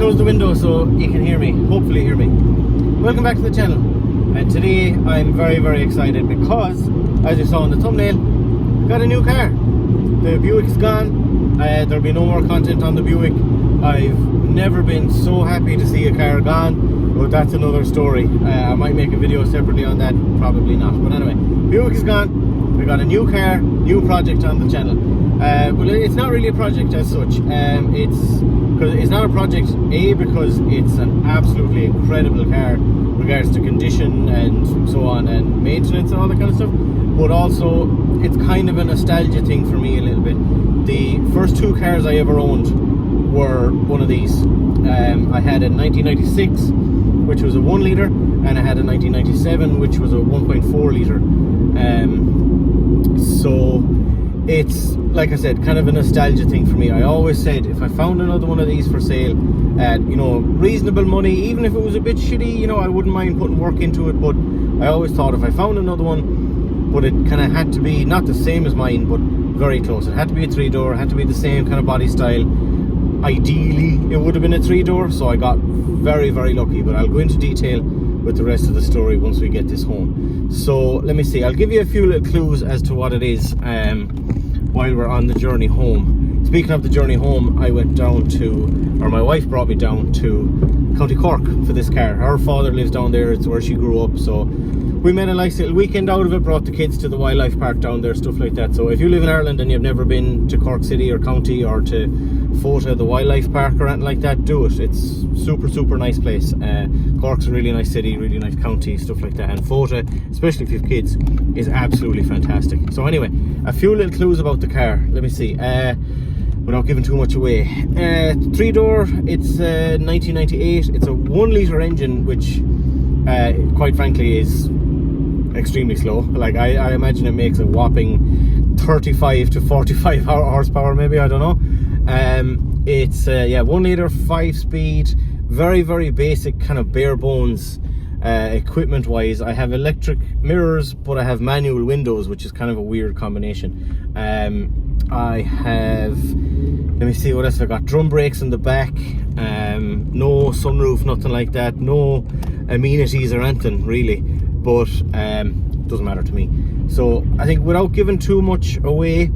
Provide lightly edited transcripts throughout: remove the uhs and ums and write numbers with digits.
close the window so you can hear me, hopefully hear me. Welcome back to the channel, and today I'm very excited because, as you saw in the thumbnail, I got a new car. The Buick is gone. There'll be no more content on the Buick. I've never been so happy to see a car gone, but that's another story. I might make a video separately on that, probably not. But anyway, Buick is gone. We got a new car, new project on the channel. Well, it's not really a project as such. It's not a project, because it's an absolutely incredible car in regards to condition and so on, and maintenance and all that kind of stuff. But also, it's kind of a nostalgia thing for me a little bit. The first two cars I ever owned were one of these. I had a 1996, which was a 1 litre, and I had a 1997, which was a 1.4 litre. So it's, like I said, kind of a nostalgia thing for me. I always said if I found another one of these for sale at, reasonable money, even if it was a bit shitty, I wouldn't mind putting work into it. But I always thought if I found another one, but it kind of had to be not the same as mine, but very close. It had to be a 3-door, it had to be the same kind of body style. Ideally, it would have been a 3-door, so I got very lucky. But I'll go into detail with the rest of the story once we get this home. So let me see, I'll give you a few little clues as to what it is while we're on the journey home. Speaking of the journey home, I went down to, or my wife brought me down to County Cork for this car. Her father lives down there, it's where she grew up, so we made a nice little weekend out of it, brought the kids to the wildlife park down there, stuff like that. So if you live in Ireland and you've never been to Cork City or County or to Fota, the wildlife park or anything like that, do it. It's super nice place. Cork's a really nice city, really nice county, stuff like that. And Fota, especially if you have kids, is absolutely fantastic. So anyway, a few little clues about the car. Let me see, without giving too much away. 3-door, it's 1998. It's a 1 litre engine, which quite frankly is extremely slow. Like I imagine it makes a whopping 35 to 45 horsepower, maybe, I don't know. It's 1 litre, 5-speed, very basic, kind of bare bones equipment wise. I have electric mirrors, but I have manual windows, which is kind of a weird combination. I have, let me see what else I got. Drum brakes in the back, no sunroof, nothing like that, no amenities or anything really, but doesn't matter to me. So I think without giving too much away,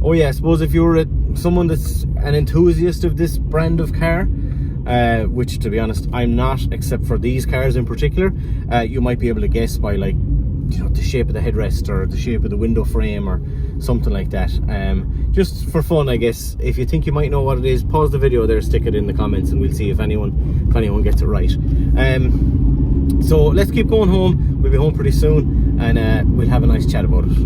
I suppose if you're someone that's an enthusiast of this brand of car, which to be honest I'm not, except for these cars in particular, you might be able to guess by, like, the shape of the headrest or the shape of the window frame or something like that. Just for fun, I guess, if you think you might know what it is, pause the video there, stick it in the comments, and we'll see if anyone gets it right. So let's keep going home. We'll be home pretty soon, and we'll have a nice chat about it.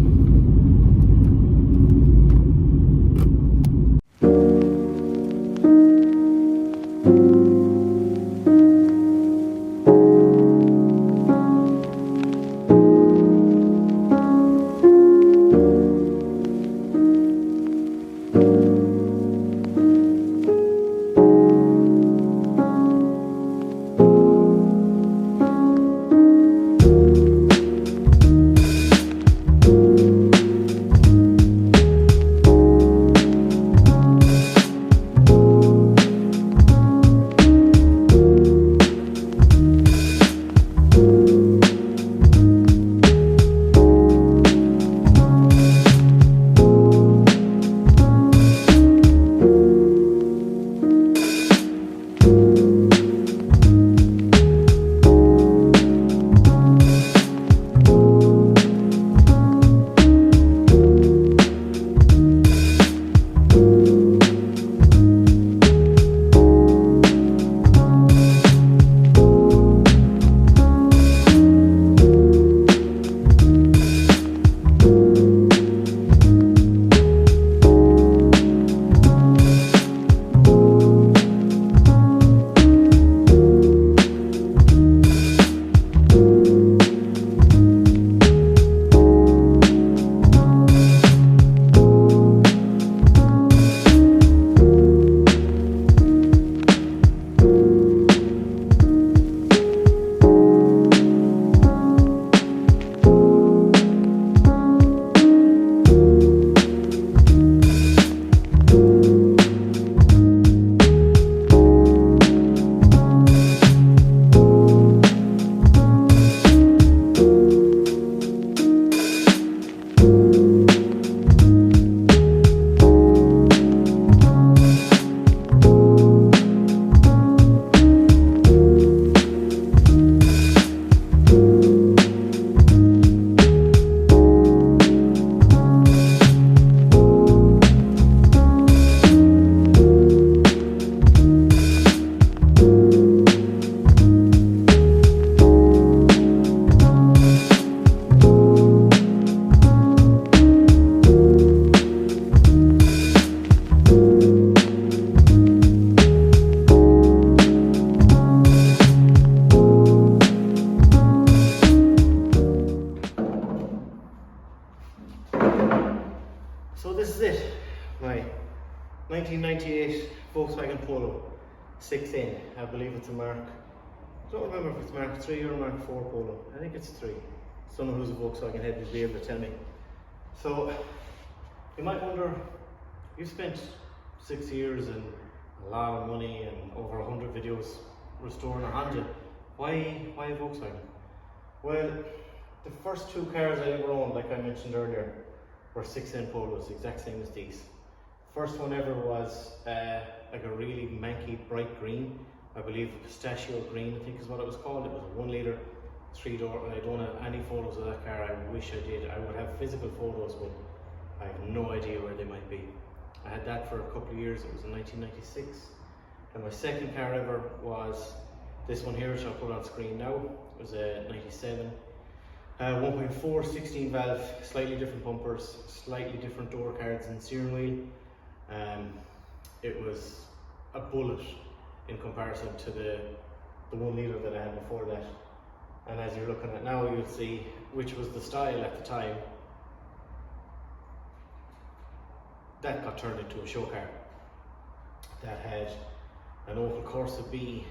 1998 Volkswagen Polo, 6N. I believe it's a Mark. I don't remember if it's Mark 3 or Mark 4 Polo. I think it's 3. Someone who's a Volkswagen head will be able to tell me. So you might wonder, you've spent 6 years and a lot of money and over 100 videos restoring a Honda. Why Volkswagen? Well, the first two cars I ever owned, like I mentioned earlier, were 6N Polos, exact same as these. First one ever was like a really manky bright green. I believe pistachio green, I think is what it was called. It was a 1 litre, 3-door, and I don't have any photos of that car. I wish I did. I would have physical photos, but I have no idea where they might be. I had that for a couple of years. It was in 1996. And my second car ever was this one here, which I'll put on screen now. It was a 97. 1.4, 16 valve, slightly different bumpers, slightly different door cards and steering wheel. It was a bullet in comparison to the 1 litre that I had before that. And as you're looking at now, you'll see which was the style at the time. That got turned into a show car that had an Opel Corsa B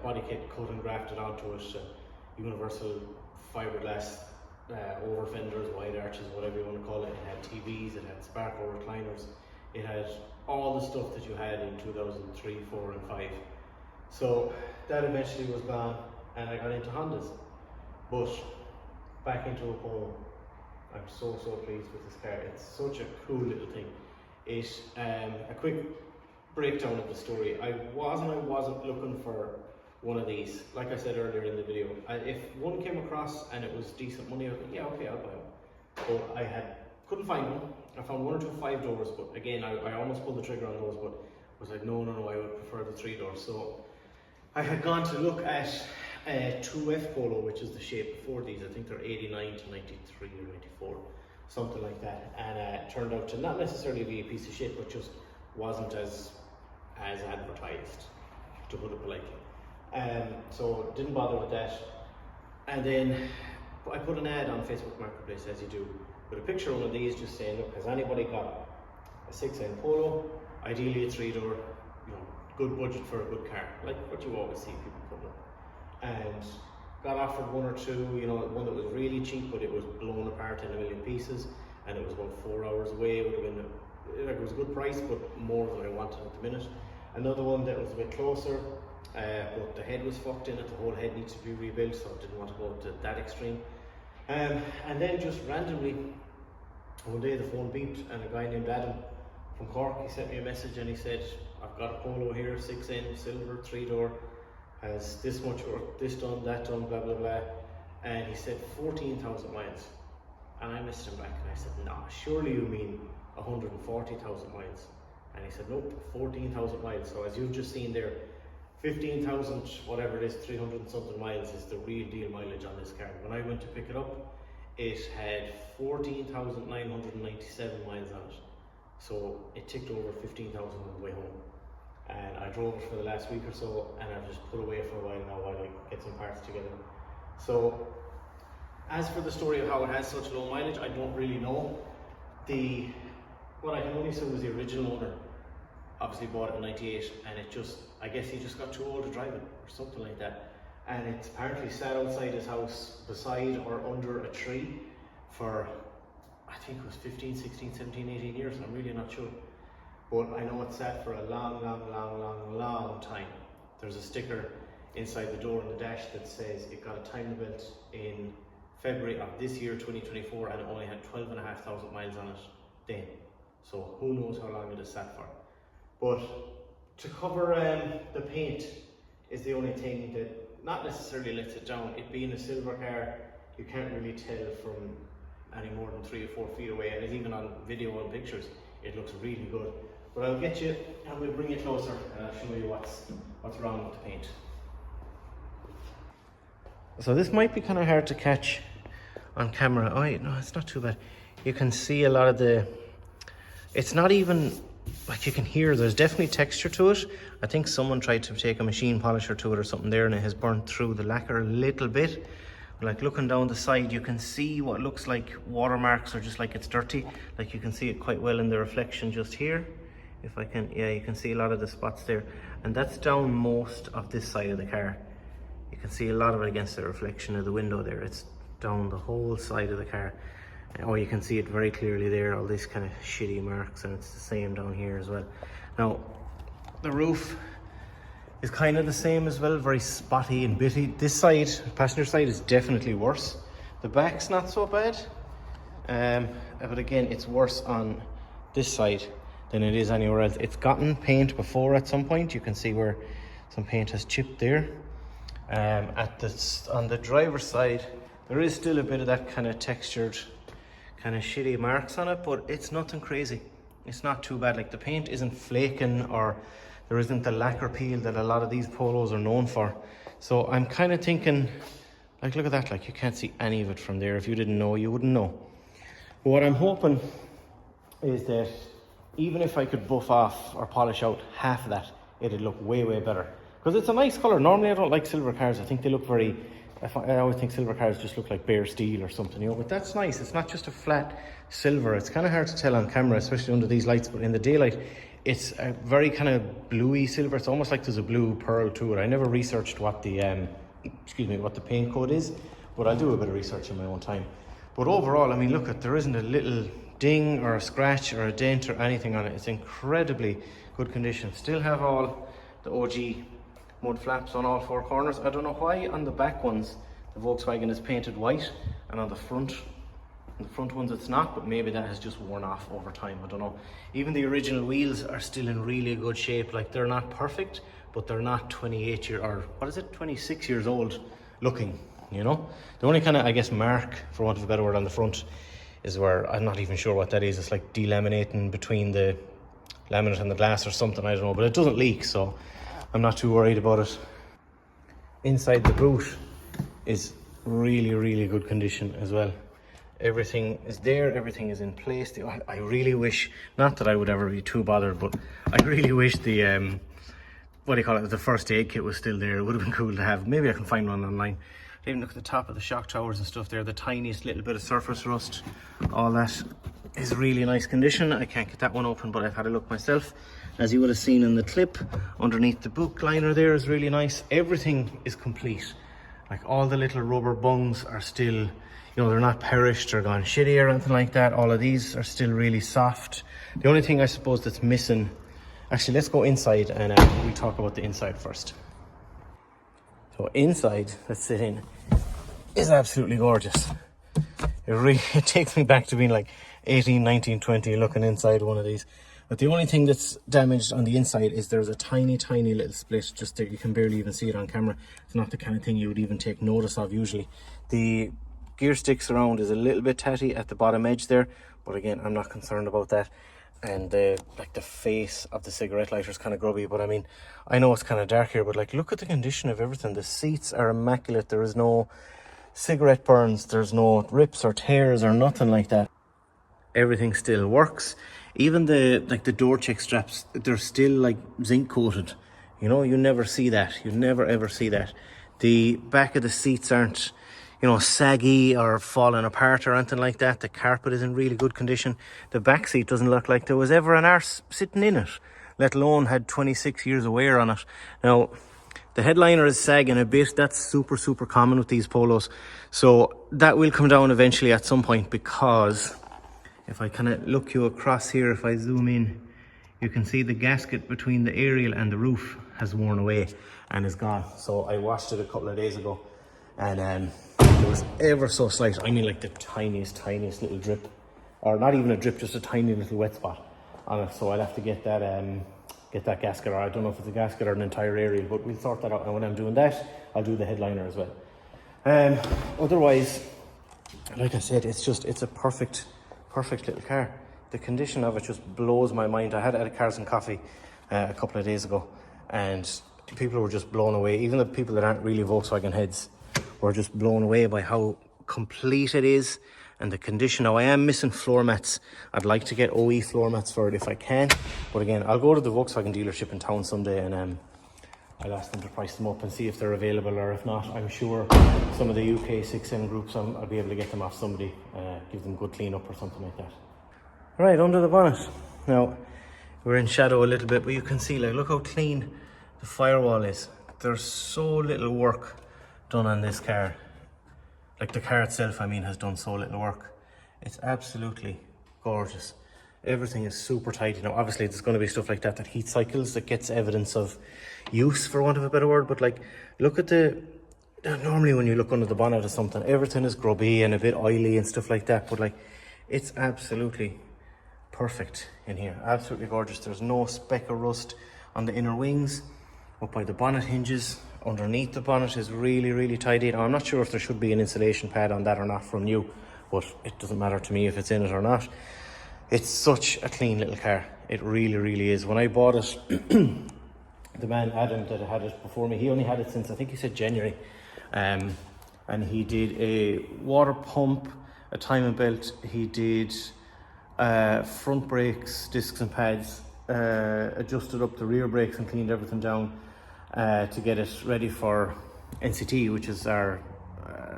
body kit cut and grafted onto it, universal fiberglass over fenders, wide arches, whatever you want to call it. It had TVs, it had Sparco recliners, it had all the stuff that you had in 2003, 4 and 5. So that eventually was gone and I got into Hondas. But back into a Polo. I'm so pleased with this car. It's such a cool little thing. A quick breakdown of the story. I wasn't looking for one of these. Like I said earlier in the video, if one came across and it was decent money, I was like, yeah, okay, I'll buy one. But I couldn't find one. I found 1 or 2 5-doors, but again, I almost pulled the trigger on those, but was like, no, I would prefer the 3-doors. So I had gone to look at a 2F Polo, which is the shape before these. I think they're 89 to 93 or 94, something like that. And it turned out to not necessarily be a piece of shit, but just wasn't as advertised, to put it politely. So didn't bother with that. And then I put an ad on Facebook Marketplace, as you do, with a picture of one of these, just saying, look, has anybody got a 6N Polo, ideally a 3-door, good budget for a good car, like what you always see people putting up. And got offered 1 or 2, one that was really cheap, but it was blown apart in a million pieces, and it was about 4 hours away. It would have been it was a good price, but more than I wanted at the minute. Another one that was a bit closer, but the head was fucked in it. The whole head needs to be rebuilt, so I didn't want to go to that extreme. And then just randomly, one day the phone beeped, and a guy named Adam from Cork, he sent me a message and he said, I've got a Polo here, 6N, silver, 3-door, has this much work, this done, that done, blah blah blah. And he said 14,000 miles. And I messaged him back and I said, nah, surely you mean 140,000 miles. And he said, nope, 14,000 miles. So as you've just seen there, 15,000, whatever it is, 300 and something miles is the real deal mileage on this car. When I went to pick it up, it had 14,997 miles on it. So it ticked over 15,000 on the way home. And I drove it for the last week or so, and I've just put away for a while now while I get some parts together. So as for the story of how it has such low mileage, I don't really know. What I can only say was the original owner obviously bought it in 98, and I guess he just got too old to drive it or something like that. And it's apparently sat outside his house beside or under a tree for, I think it was 15, 16, 17, 18 years. I'm really not sure. But I know it sat for a long time. There's a sticker inside the door on the dash that says it got a timing belt in February of this year, 2024, and it only had 12,500 miles on it then. So who knows how long it has sat for. But to cover the paint is the only thing that not necessarily lets it down. It being a silver car, you can't really tell from any more than 3 or 4 feet away, and even on video and pictures, it looks really good. But I'll get you and we'll bring you closer and I'll show you what's wrong with the paint. So this might be kind of hard to catch on camera. Oh no, it's not too bad. You can see a lot of it's not even, like you can hear, there's definitely texture to it. I think someone tried to take a machine polisher to it or something there, and it has burnt through the lacquer a little bit. Like looking down the side, you can see what looks like watermarks or just like it's dirty. Like you can see it quite well in the reflection just here. If I can, yeah, you can see a lot of the spots there, and that's down most of this side of the car. You can see a lot of it against the reflection of the window there. It's down the whole side of the car. Oh, you can see it very clearly there, all these kind of shitty marks, and it's the same down here as well. Now, the roof is kind of the same as well, very spotty and bitty. This side, passenger side, is definitely worse. The back's not so bad, but again, it's worse on this side than it is anywhere else. It's gotten paint before at some point. You can see where some paint has chipped there. On the driver's side, there is still a bit of that kind of textured, kind of shitty marks on it, but it's nothing crazy. It's not too bad. Like, the paint isn't flaking, or there isn't the lacquer peel that a lot of these Polos are known for. So I'm kind of thinking, like, look at that, like, you can't see any of it from there. If you didn't know, you wouldn't know. But what I'm hoping is that even if I could buff off or polish out half of that, it'd look way, way better. Because it's a nice colour. Normally I don't like silver cars. I think they look very, I always think silver cars just look like bare steel or something, you know, but that's nice. It's not just a flat silver. It's kind of hard to tell on camera, especially under these lights, but in the daylight, it's a very kind of bluey silver. It's almost like there's a blue pearl to it. I never researched what the, what the paint code is, but I'll do a bit of research in my own time. But overall, I mean, look, there isn't a little ding or a scratch or a dent or anything on it. It's incredibly good condition. Still have all the OG mud flaps on all four corners. I don't know why on the back ones the Volkswagen is painted white, and on the front ones it's not, but maybe that has just worn off over time. I don't know. Even the original wheels are still in really good shape. Like, they're not perfect, but they're not 26 years old looking, you know. The only kind of, I guess, mark, for want of a better word, on the front is where, I'm not even sure what that is. It's like delaminating between the laminate and the glass or something, I don't know, but it doesn't leak, so I'm not too worried about it. Inside the boot is really, really good condition as well. Everything is there, everything is in place. I really wish, not that I would ever be too bothered, but I really wish the the first aid kit was still there. It would have been cool to have. Maybe I can find one online. Even look at the top of the shock towers and stuff there, the tiniest little bit of surface rust, all that is really nice condition. I can't get that one open, but I've had a look myself. As you would have seen in the clip, underneath the book liner there is really nice. Everything is complete. Like, all the little rubber bungs are still, you know, they're not perished or gone shitty or anything like that. All of these are still really soft. The only thing I suppose that's missing, actually, let's go inside and we talk about the inside first. So inside, let's sit in, is absolutely gorgeous. It takes me back to being like 18, 19, 20 looking inside one of these. But the only thing that's damaged on the inside is there's a tiny, tiny little split just there. You can barely even see it on camera. It's not the kind of thing you would even take notice of usually. The gear sticks around is a little bit tatty at the bottom edge there, but again, I'm not concerned about that. And the face of the cigarette lighter is kind of grubby, but I mean, I know it's kind of dark here, but like, look at the condition of everything. The seats are immaculate. There is no cigarette burns, there's no rips or tears or nothing like that. Everything still works. Even the door check straps, they're still like zinc coated. You know, you never see that. You never ever see that. The back of the seats aren't, you know, saggy or falling apart or anything like that. The carpet is in really good condition. The back seat doesn't look like there was ever an arse sitting in it, let alone had 26 years of wear on it. Now, the headliner is sagging a bit. That's super, super common with these Polos. So that will come down eventually at some point, because if I kind of look you across here, if I zoom in, you can see the gasket between the aerial and the roof has worn away and is gone. So I washed it a couple of days ago, and it was ever so slight. I mean, like the tiniest little drip, or not even a drip, just a tiny little wet spot on it. So I'll have to get that gasket, or I don't know if it's a gasket or an entire aerial, but we'll sort that out. And when I'm doing that, I'll do the headliner as well. Otherwise, like I said, it's a perfect little car. The condition of it just blows my mind. I had it at Cars and Coffee a couple of days ago, and people were just blown away. Even the people that aren't really Volkswagen heads were just blown away by how complete it is and the condition. Now, I am missing floor mats. I'd like to get OE floor mats for it if I can, but again, I'll go to the Volkswagen dealership in town someday, and I'll ask them to price them up and see if they're available, or if not, I'm sure some of the UK 6M groups, I'll be able to get them off somebody, give them good clean up or something like that. Right, under the bonnet. Now, we're in shadow a little bit, but you can see, like, look how clean the firewall is. There's so little work done on this car. Like, the car itself, I mean, has done so little work. It's absolutely gorgeous. Everything is super tidy. Now, obviously, there's going to be stuff like that heat cycles, that gets evidence of use, for want of a better word. But, like, look at normally when you look under the bonnet or something, everything is grubby and a bit oily and stuff like that. But, like, it's absolutely perfect in here. Absolutely gorgeous. There's no speck of rust on the inner wings. Up by the bonnet hinges, underneath the bonnet is really, really tidy. Now, I'm not sure if there should be an insulation pad on that or not from new, but it doesn't matter to me if it's in it or not. It's such a clean little car. It really, really is. When I bought it, the man Adam that had it before me, he only had it since, I think he said January. And he did a water pump, a timing belt. He did front brakes, discs and pads, adjusted up the rear brakes and cleaned everything down to get it ready for NCT, which is our,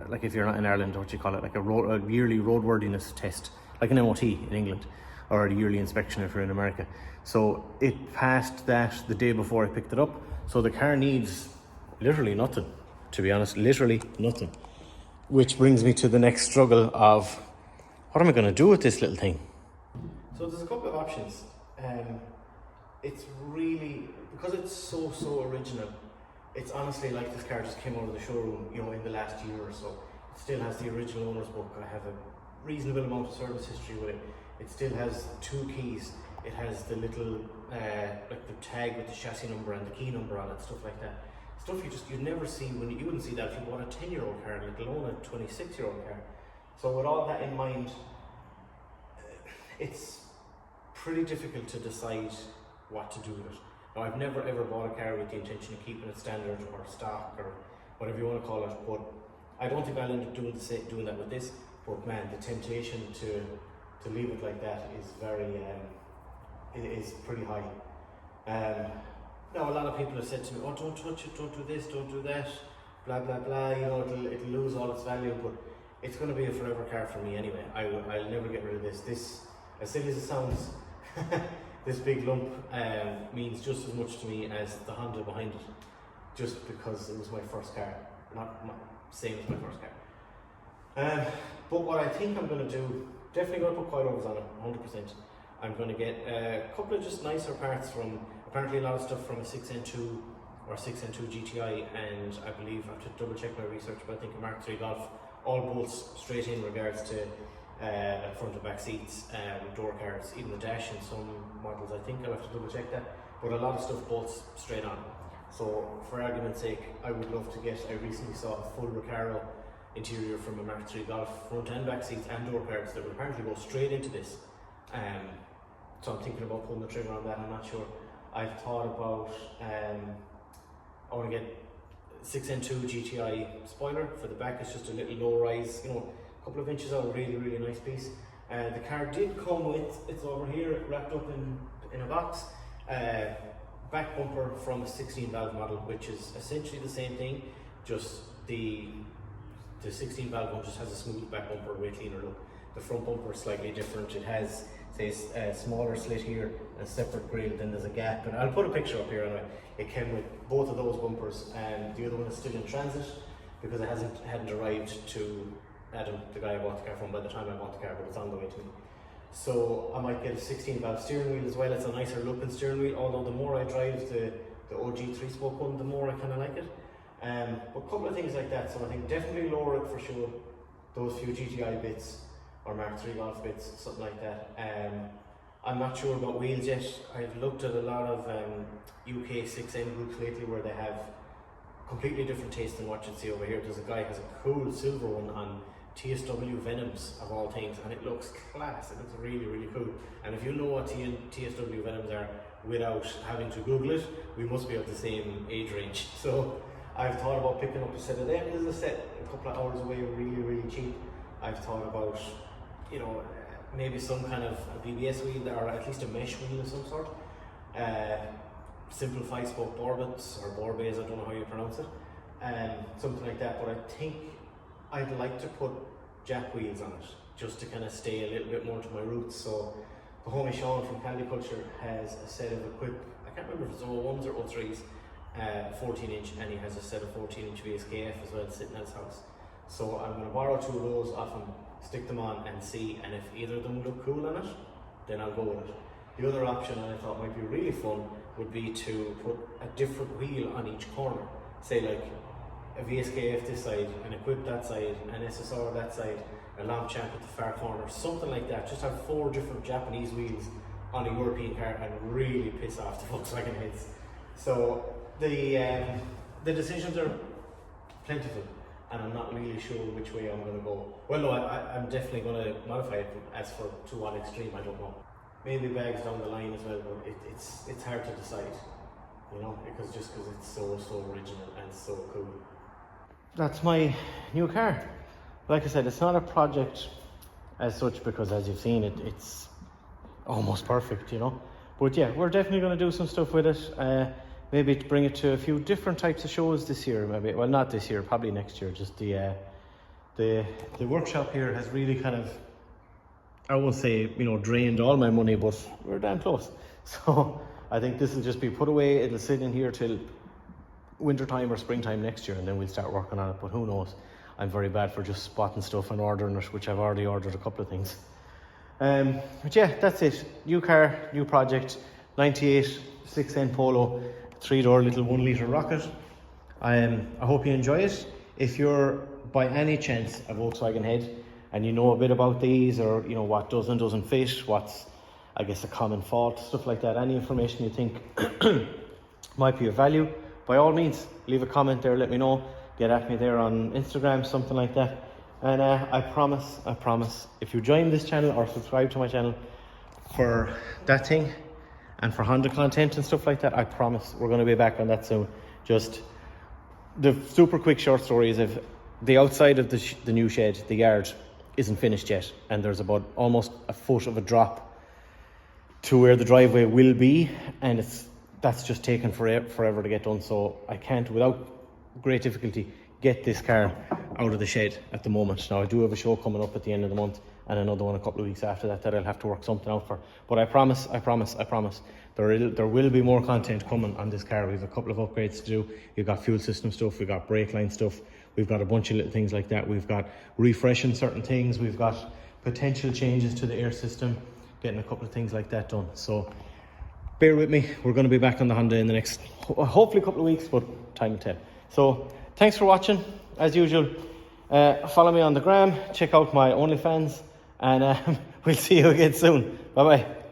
like, if you're not in Ireland, what do you call it, like a yearly roadworthiness test, like an MOT in England, or a yearly inspection if you're in America. So it passed that the day before I picked it up. So the car needs literally nothing, to be honest, literally nothing. Which brings me to the next struggle of, what am I going to do with this little thing? So there's a couple of options. It's really, because it's so original, it's honestly like this car just came out of the showroom, you know, in the last year or so. It still has the original owner's book. I have a reasonable amount of service history with it. It still has 2 keys. It has the little, like the tag with the chassis number and the key number on it, stuff like that. Stuff you'd never see you wouldn't see that if you bought a 10-year-old car, let alone a 26-year-old car. So with all that in mind, it's pretty difficult to decide what to do with it. Now, I've never ever bought a car with the intention of keeping it standard or stock or whatever you want to call it, but I don't think I'll end up doing that with this. But man, the temptation to leave it like that is it is pretty high. Now, a lot of people have said to me, oh, don't touch it, don't do this, don't do that, blah blah blah, you know, it'll lose all its value. But it's going to be a forever car for me anyway. I'll never get rid of this, as silly as it sounds. This big lump means just as much to me as the Honda behind it, just because it was my first car, not same as my first car. But what I think I'm going to do, definitely going to put coilovers on it, 100%. I'm going to get a couple of just nicer parts from, apparently a lot of stuff from a 6N2 or 6N2 GTI, and I believe, I have to double check my research, but I think a Mark III Golf, all bolts straight in regards to like front and back seats, door cards, even the dash in some models. I think I'll have to double check that, but a lot of stuff bolts straight on. So for argument's sake, I would love to get, I recently saw a full Recaro interior from a Mark III Golf, front and back seats and door cards that would apparently go straight into this. So I'm thinking about pulling the trigger on that. I'm not sure. I've thought about, I want to get 6N2 GTI spoiler for the back. It's just a little low rise, you know, a couple of inches out, a really nice piece. The car did come with, it's over here wrapped up in a box, back bumper from a 16 valve model, which is essentially the same thing, just the 16 valve one just has a smooth back bumper, way cleaner look. The front bumper is slightly different. It has, say, a smaller slit here, a separate grille, then there's a gap, and I'll put a picture up here anyway. It came with both of those bumpers, and the other one is still in transit because it hadn't arrived to Adam, the guy I bought the car from, by the time I bought the car, but it's on the way to me. So I might get a 16 valve steering wheel as well. It's a nicer looking steering wheel, although the more I drive the OG 3-spoke one, the more I kind of like it. But a couple of things like that, so I think definitely lower it for sure, those few GTI bits or Mark III Golf bits, something like that. I'm not sure about wheels yet. I've looked at a lot of UK 6N groups lately where they have completely different taste than what you'd see over here. There's a guy who has a cool silver one on TSW Venoms of all things, and it looks class. It looks really cool. And if you know what TSW Venoms are without having to Google it, we must be of the same age range. So I've thought about picking up a set of them. There's a set a couple of hours away, really cheap. I've thought about, you know, maybe some kind of a BBS wheel or at least a mesh wheel of some sort. Simple 5-spoke Borbets or Borbays, I don't know how you pronounce it. Something like that, but I think I'd like to put jack wheels on it just to kind of stay a little bit more to my roots. So the homie Sean from Candy Culture has a set of I can't remember if it's 01s or 03s, 14 inch, and he has a set of 14 inch VSKF as well sitting at his house. So I'm going to borrow 2 of those off him, stick them on and see, and if either of them look cool on it, then I'll go with it. The other option I thought might be really fun would be to put a different wheel on each corner. Say like a VSKF this side, an Equip that side, an SSR that side, a Longchamp at the far corner, something like that. Just have 4 different Japanese wheels on a European car and really piss off the Volkswagen heads. So the decisions are plentiful, and I'm not really sure which way I'm going to go. Well, no, I'm definitely going to modify it. As for to what extreme, I don't know. Maybe bags down the line as well, but it's hard to decide, you know, because it's so original and so cool. That's my new car. Like I said, it's not a project as such, because as you've seen, it's almost perfect, you know. But yeah, we're definitely going to do some stuff with it. Maybe to bring it to a few different types of shows this year. Maybe, well, not this year, probably next year. Just the workshop here has really kind of, I won't say, you know, drained all my money, but we're damn close. So I think this will just be put away. It'll sit in here till winter time or springtime next year, and then we'll start working on it. But who knows? I'm very bad for just spotting stuff and ordering it, which I've already ordered a couple of things. But yeah, that's it. New car, new project. 98 6N Polo, 3-door little 1 litre rocket. I hope you enjoy it. If you're by any chance a Volkswagen head and you know a bit about these, or you know what doesn't fit, what's, I guess, a common fault, stuff like that, any information you think might be of value, by all means leave a comment there, let me know. Get at me there on Instagram, something like that. And I promise, if you join this channel or subscribe to my channel for that thing and for Honda content and stuff like that, I promise we're going to be back on that soon. Just the super quick short story is, if the outside of the new shed, the yard, isn't finished yet, and there's about almost a foot of a drop to where the driveway will be, and that's just taken forever to get done. So I can't, without great difficulty, get this car out of the shed at the moment. Now I do have a show coming up at the end of the month, and another one a couple of weeks after that I'll have to work something out for. But I promise, there will be more content coming on this car. We have a couple of upgrades to do. We've got fuel system stuff, we've got brake line stuff, we've got a bunch of little things like that. We've got refreshing certain things, we've got potential changes to the air system, getting a couple of things like that done. So bear with me, we're going to be back on the Honda in the next, hopefully a couple of weeks, but time will tell. So thanks for watching, as usual. Follow me on the gram, check out my OnlyFans, and we'll see you again soon. Bye bye.